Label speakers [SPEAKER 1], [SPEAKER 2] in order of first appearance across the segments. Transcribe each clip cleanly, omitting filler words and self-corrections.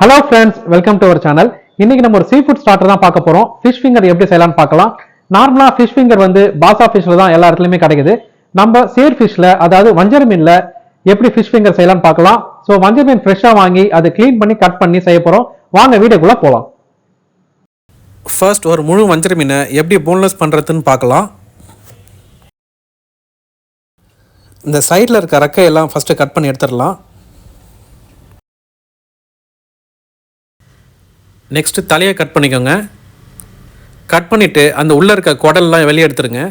[SPEAKER 1] Hello friends, welcome to our channel. இன்னைக்கு நம்ம ஒரு சீ ஃபுட் ஸ்டார்டர் தான் பார்க்க போறோம். ஃபிஷ் ஃபிங்கர் எப்படி செய்யலாம்னு பார்க்கலாம். நார்மலா ஃபிஷ் ஃபிங்கர் வந்து பாசா ஃபிஷ்ல தான் எல்லா இடத்துலயுமே கிடைக்குது. நம்ம சேர் ஃபிஷ்ல, அதாவது வஞ்சர மீன்ல எப்படி ஃபிஷ் ஃபிங்கர் செய்யலாம்னு பார்க்கலாம். ஸோ வஞ்சர மீன் ஃப்ரெஷ்ஷா வாங்கி அதை க்ளீன் பண்ணி கட் பண்ணி செய்ய போறோம். வாங்க வீடியோக்குள்ள போகலாம்.
[SPEAKER 2] ஃபர்ஸ்ட் ஒரு முழு வஞ்சர மீனை எப்படி போன்லெஸ் பண்ணுறதுன்னு பார்க்கலாம். இந்த சைடில் இருக்க ரெக்கையெல்லாம் ஃபஸ்ட்டு கட் பண்ணி எடுத்துடலாம். நெக்ஸ்ட்டு தலையை கட் பண்ணிக்கோங்க. கட் பண்ணிவிட்டு அந்த உள்ளே இருக்க குடல்லாம் வெளியே எடுத்துருங்க.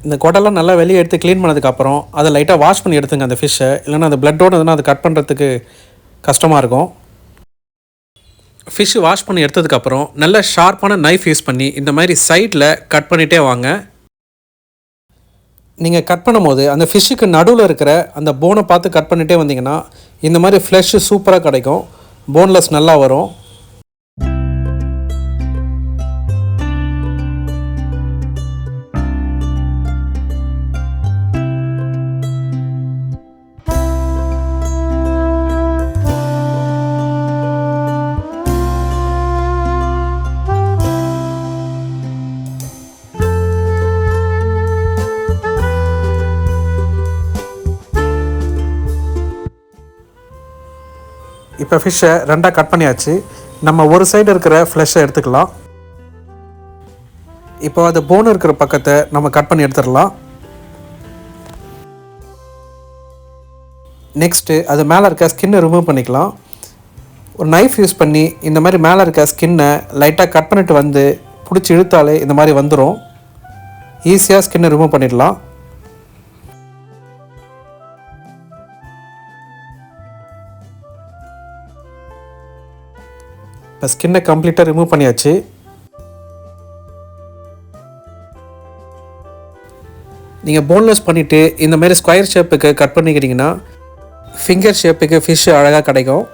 [SPEAKER 2] இந்த குடல்லாம் நல்லா வெளியே எடுத்து க்ளீன் பண்ணதுக்கப்புறம் அதை லைட்டாக வாஷ் பண்ணி எடுத்துங்க அந்த ஃபிஷ்ஷை. இல்லைன்னா அந்த பிளட்டோடு இருந்ததுன்னா அது கட் பண்ணுறதுக்கு கஷ்டமாக இருக்கும். ஃபிஷ்ஷு வாஷ் பண்ணி எடுத்ததுக்கப்புறம் நல்ல ஷார்ப்பான நைஃப் யூஸ் பண்ணி இந்த மாதிரி சைடில் கட் பண்ணிகிட்டே வாங்க. நீங்கள் கட் பண்ணும்போது அந்த ஃபிஷ்ஷுக்கு நடுவில் இருக்கிற அந்த போனை பார்த்து கட் பண்ணிகிட்டே வந்தீங்கன்னா இந்த மாதிரி ஃப்ளெஷ்ஷு சூப்பராக கிடைக்கும், போன்லெஸ் நல்லா வரும். இப்போ ஃபிஷ்ஷை ரெண்டாக கட் பண்ணியாச்சு. நம்ம ஒரு சைடு இருக்கிற ஃப்ளெஷ்ஷை எடுத்துக்கலாம். இப்போ அது போன் இருக்கிற பக்கத்தை நம்ம கட் பண்ணி எடுத்துடலாம். நெக்ஸ்ட்டு அது மேலே இருக்க ஸ்கின்னை ரிமூவ் பண்ணிக்கலாம். ஒரு நைஃப் யூஸ் பண்ணி இந்த மாதிரி மேலே இருக்க ஸ்கின்னை லைட்டாக கட் பண்ணிட்டு வந்து பிடிச்சி இழுத்தாலே இந்த மாதிரி வந்துடும். ஈஸியாக ஸ்கின்னை ரிமூவ் பண்ணிடலாம். இப்போ ஸ்கின்னை கம்ப்ளீட்டாக ரிமூவ் பண்ணியாச்சு. நீங்கள் போன்லெஸ் பண்ணிவிட்டு இந்த மாதிரி ஸ்கொயர் ஷேப்புக்கு கட் பண்ணிக்கிறீங்கன்னா ஃபிங்கர் ஷேப்புக்கு ஃபிஷ்ஷு அழகாக கிடைக்கும்.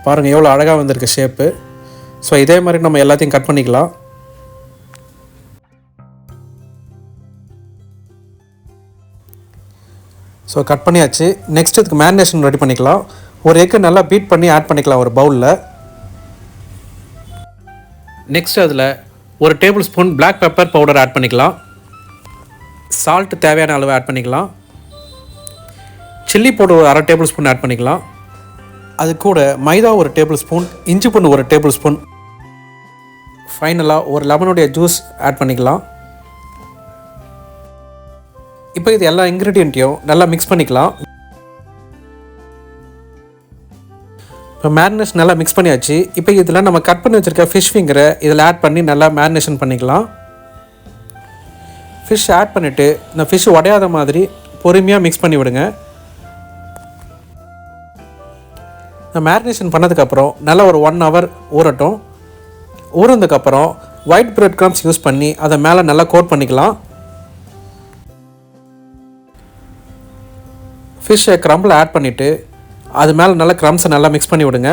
[SPEAKER 2] பாருங்கள் எவ்வளோ அழகாக வந்திருக்கு ஷேப்பு. ஸோ இதே மாதிரி நம்ம எல்லாத்தையும் கட் பண்ணிக்கலாம். ஸோ கட் பண்ணியாச்சு. நெக்ஸ்ட் இதுக்கு மேரினேஷன் ரெடி பண்ணிக்கலாம். ஒரு எக்கு நல்லா பீட் பண்ணி ஆட் பண்ணிக்கலாம் ஒரு பவுலில். நெக்ஸ்ட் அதில் ஒரு table spoon black pepper powder add பண்ணிக்கலாம். சால்ட் தேவையான அளவு ஆட் பண்ணிக்கலாம். சில்லி பவுடர் ஒரு அரை டேபிள் ஸ்பூன் ஆட் பண்ணிக்கலாம். அது கூட மைதா ஒரு டேபிள் ஸ்பூன், இஞ்சி பூண்டு ஒரு டேபிள் ஸ்பூன், ஃபைனலாக ஒரு லெமனுடைய ஜூஸ் ஆட் பண்ணிக்கலாம். இப்போ இது எல்லா இன்க்ரீடியண்ட்டையும் நல்லா மிக்ஸ் பண்ணிக்கலாம். இப்போ மேரினேஷன் நல்லா மிக்ஸ் பண்ணியாச்சு. இப்போ இதில் நம்ம கட் பண்ணி வச்சுருக்க ஃபிஷ் ஃபிங்கரை இதில் ஆட் பண்ணி நல்லா மேரினேஷன் பண்ணிக்கலாம். ஃபிஷ் ஆட் பண்ணிவிட்டு இந்த ஃபிஷ் உடையாத மாதிரி பொறுமையாக மிக்ஸ் பண்ணி விடுங்க. இந்த மேரினேஷன் பண்ணதுக்கப்புறம் நல்லா ஒரு 1 hour ஊறட்டும். ஊறதுக்கப்புறம் ஒயிட் பிரெட் க்ரம்ஸ் யூஸ் பண்ணி அதை மேலே நல்லா கோட் பண்ணிக்கலாம். ஃபிஷ்ஷை க்ரம்பில் ஆட் பண்ணிவிட்டு அது மேலே நல்லா க்ரம்ஸை நல்லா மிக்ஸ் பண்ணி விடுங்க.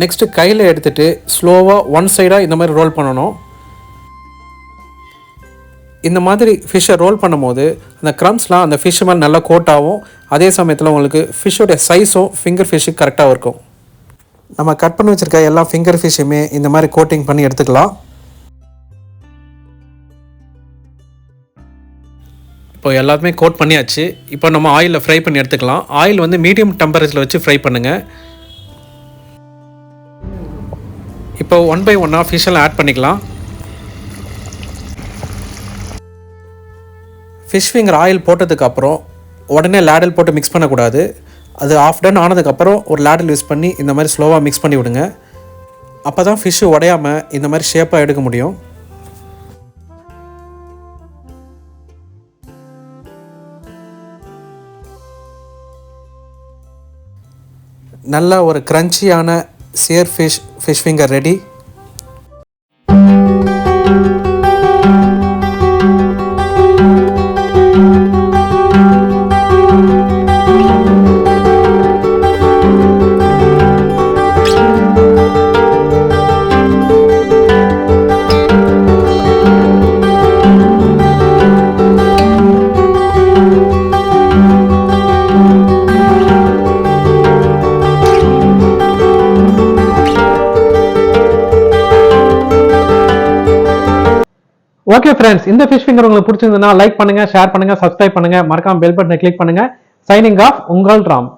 [SPEAKER 2] நெக்ஸ்ட்டு கையில் எடுத்துகிட்டு ஸ்லோவாக ஒன் சைடாக இந்த மாதிரி ரோல் பண்ணணும். இந்த மாதிரி ஃபிஷ்ஷை ரோல் பண்ணும்போது அந்த க்ரம்ஸ்லாம் அந்த ஃபிஷ் மேலே நல்லா கோட் ஆகும். அதே சமயத்தில் உங்களுக்கு ஃபிஷ்ஷோடைய சைஸும் ஃபிங்கர் ஃபிஷ்ஷுக்கு கரெக்டாக இருக்கும். நம்ம கட் பண்ணி வச்சுருக்க எல்லா ஃபிங்கர் ஃபிஷ்ஷுமே இந்த மாதிரி கோட்டிங் பண்ணி எடுத்துக்கலாம். இப்போ எல்லாத்துமே கோட் பண்ணியாச்சு. இப்போ நம்ம ஆயிலில் ஃப்ரை பண்ணி எடுத்துக்கலாம். ஆயில் வந்து மீடியம் டெம்பரேச்சரில் வச்சு ஃப்ரை பண்ணுங்கள். இப்போ 1 by 1 ஃபிஷ் எல்லாம் ஆட் பண்ணிக்கலாம். ஃபிஷ் ஃபிங்கர் ஆயில் போட்டதுக்கப்புறம் உடனே லேடல் போட்டு மிக்ஸ் பண்ணக்கூடாது. அது ஆஃப் டன் ஆனதுக்கப்புறம் ஒரு லேடல் யூஸ் பண்ணி இந்த மாதிரி ஸ்லோவாக மிக்ஸ் பண்ணி விடுங்க. அப்போ தான் ஃபிஷ்ஷு உடையாமல் இந்த மாதிரி ஷேப்பாக எடுக்க முடியும். நல்ல ஒரு க்ரன்ச்சியான சேர் fish finger ready.
[SPEAKER 1] Okay friends, இந்த ஃபிஷ் ஃபிங்கர் உங்களுக்கு பிடிச்சிருந்ததுன்னா லைக் பண்ணுங்க, ஷேர் பண்ணுங்க, சப்ஸ்கிரைப் பண்ணுங்க, மறக்காம பெல் பட்டனை கிளிக் பண்ணுங்க. சைனிங் ஆஃப், உங்கள் ராம்.